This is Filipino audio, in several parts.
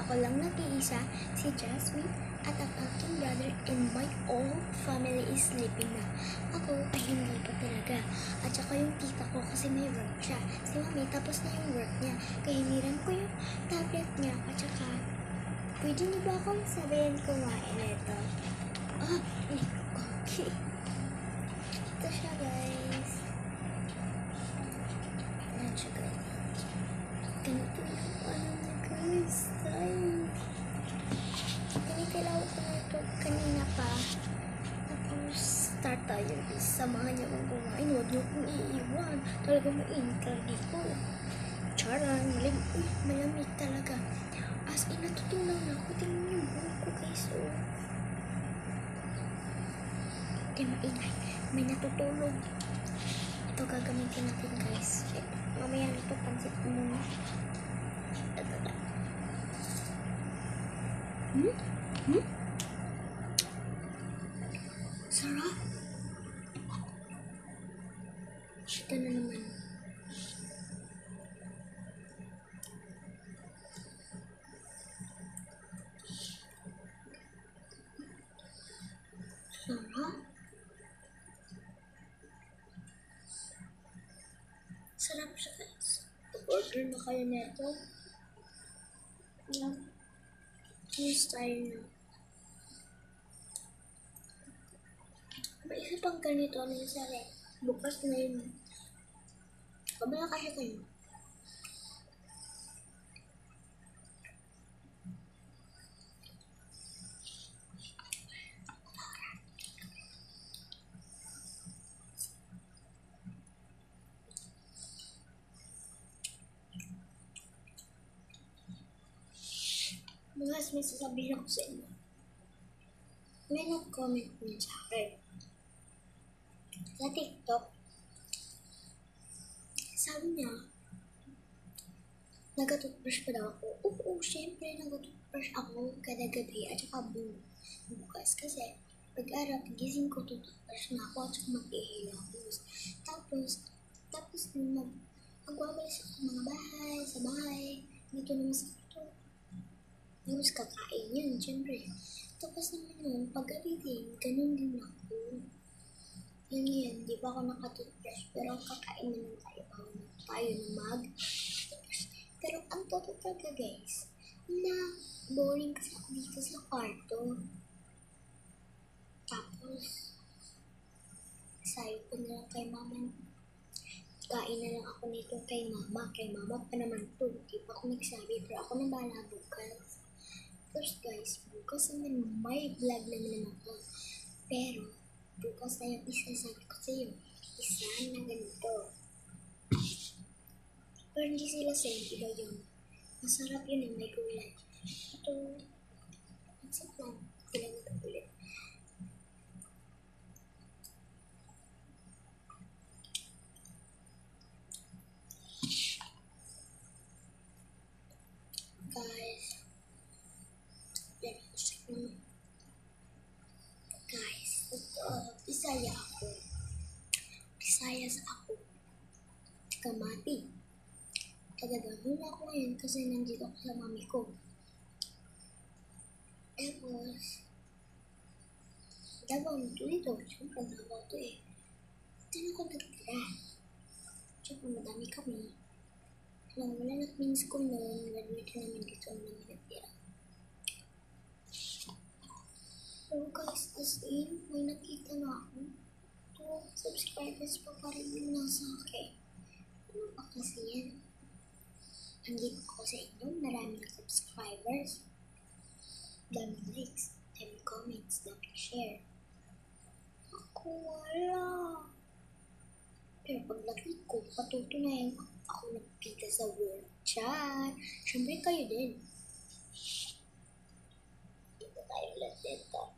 Ako lang nag-iisa, si Jasmine, at ang aking brother and my whole family is sleeping na. Ako ay hindi pa talaga. At saka yung tita ko kasi may work siya. Si mami tapos na yung work niya. Kaya hiniram ko yung tablet niya. At saka, pwede niyo ba akong sabihin kumain ito? Okay. Ito siya guys. Ayan siya guys. Ganito yung ano na guys. Kinikilaw ko na ito kanina pa. Tapos start tayo guys. Samahan niyo akong kumain. Huwag niyo akong iiwan. Talaga mainit lagi ko. Charan. Malamig talaga. As in natutunaw na ako. Tingnan yung buhok ko guys. Hindi maingay. May natutulog. Ito gagamitin natin guys. Mamaya nito pansit ko muna. Sarap. Ito na naman. Sarap. Sarap siya guys. Order na kayo nito. Cheese tayo na. May isa pang ganito. Ano yung sari? Bukas na yun. Kabala kasi kayo. Bukas may sasabihin ako sa inyo. May nag-comment niya sa akin. Sa TikTok, sabi niya, nag-toothbrush pa daw ako. Oo, syempre, nag-toothbrush ako kada gabi at saka bukas. Kasi, pag-araw, gising ko, toothbrush na ako at saka mag-ihilamos. Tapos magwawala sa mga bahay, sa bahay, dito naman sa ito. Tapos kakain yun, syempre. Tapos naman yun, pag-gabi din, ganun din ako. Yan, di ba ako naka-toothbrush? Pero kakain naman tayo bago na tayo na mag-toothbrush. Pero ang totoo talaga guys, na boring kasi ako dito sa kwarto. Tapos, sayo ko na lang kay mama. Kain na lang ako nito kay mama. Kay mama pa naman to. Di pa ako nagsabi, pero ako na bahala bukas. Tapos guys, bukas naman may vlog naman ako. Pero, bukas na yung isa sabi ko sa iyo. Isa na ganito. Pero hindi sila same. Iba yun. Masarap yun eh. May gulay. Ito. Masarap lang. Ilan ito ulit. Guys. Guys. Bisaya ako. Bisayas ako. Kamati. Taga-Davao ako ngayon kasi nandito ako sa mami ko. Tapos, Davao nito dito. Siyempre, Davao to eh. Saan ako nagtira? Siyempre, madami kami. Nang wala na means ko noon, graduate namin dito namin nagtira. Pero guys, as in, may nakita na ako. 2 subscribers pa rin yung nasa akin. Ano ba kasi yan? Andito ko sa inyo, maraming subscribers. Daming likes, daming comments, daming share. Ako wala. Pero paglaki ko, patutunayan ako nagkita sa world chat. Siyempre kayo din. Dito tayo ulit dito.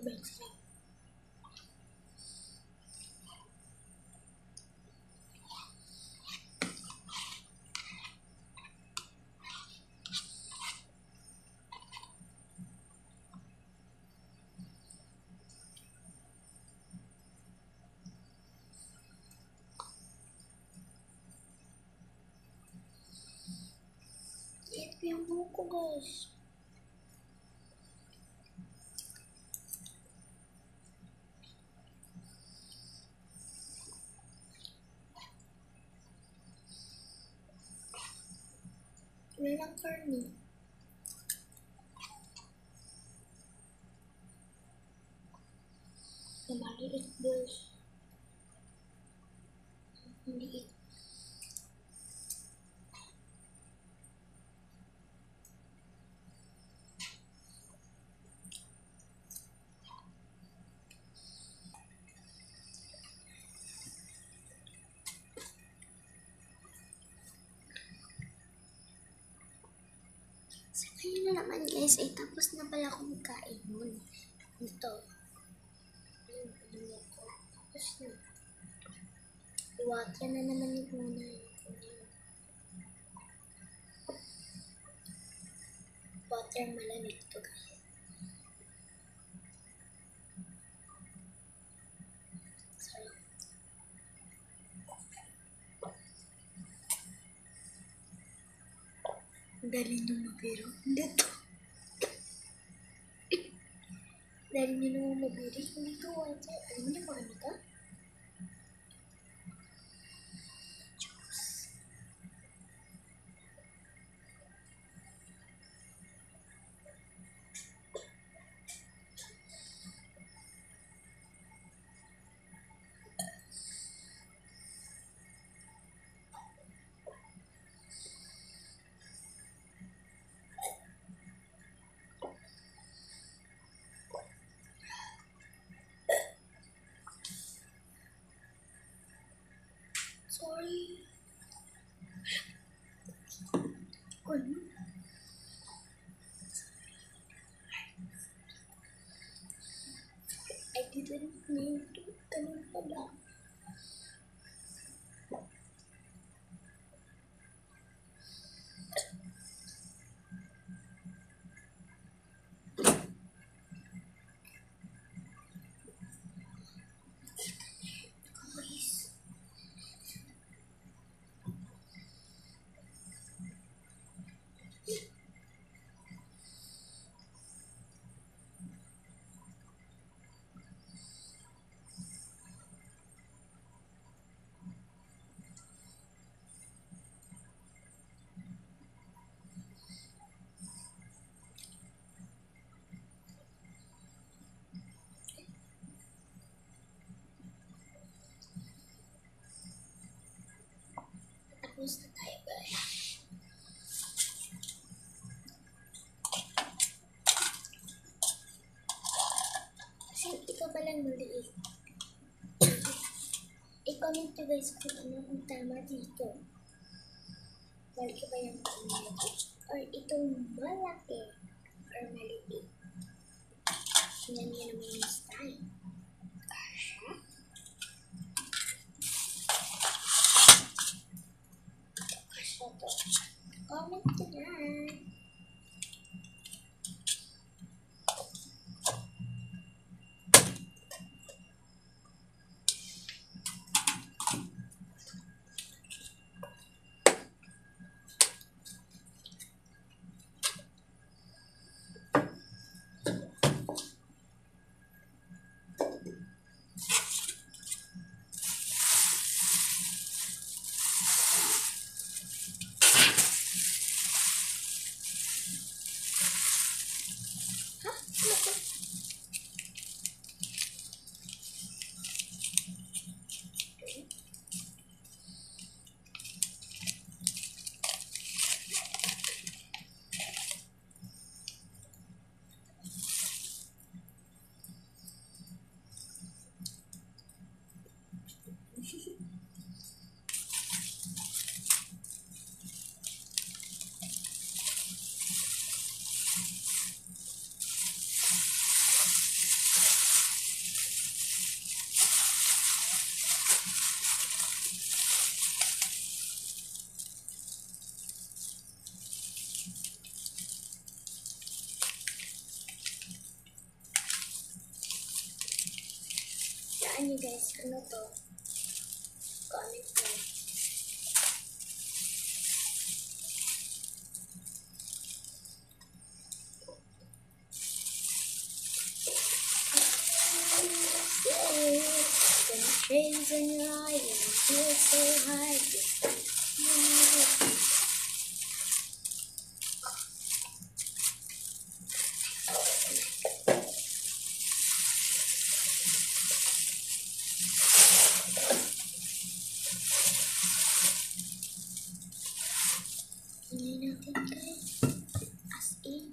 Sobrang sarap. Ito yung buhok ko, guys. Walang karne. Maliit, guys. Maliit. Sa kanya na naman, guys, ay tapos na pala akong magkain nun. Ito. Ayun, ko. Tapos na. Iwater na naman yung muna. Water malamig to, guys. Sarap. Dali nyo mabiro. Hindi to. Dali nyo naman mabiro. Hindi to water. Alam mo na kung ano to? Sorry. Ano? I didn't mean to. Ganun pala. Guys. Tapos na tayo, guys. Kasi ikaw palang maliit. I-comment nyo, guys, kung ano ang tama dito. Malaki ba yung malaki? Or itong malaki? Or maliit? Tingnan nyo naman yung style. Kasha? Kasha to. Comment nyo na. Hulaan nyo guys, ano to? Comment mo. The trains and riding feel so high. Tingnan natin guys. As in.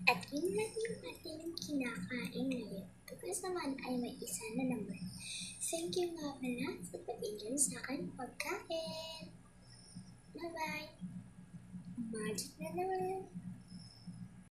At yun lang yung ating kinakain ngayon. Bukas naman ay may isa na naman. Thank you nga pala sa pag-enjoy sa akin pagkain. Bye-bye! Magic na naman!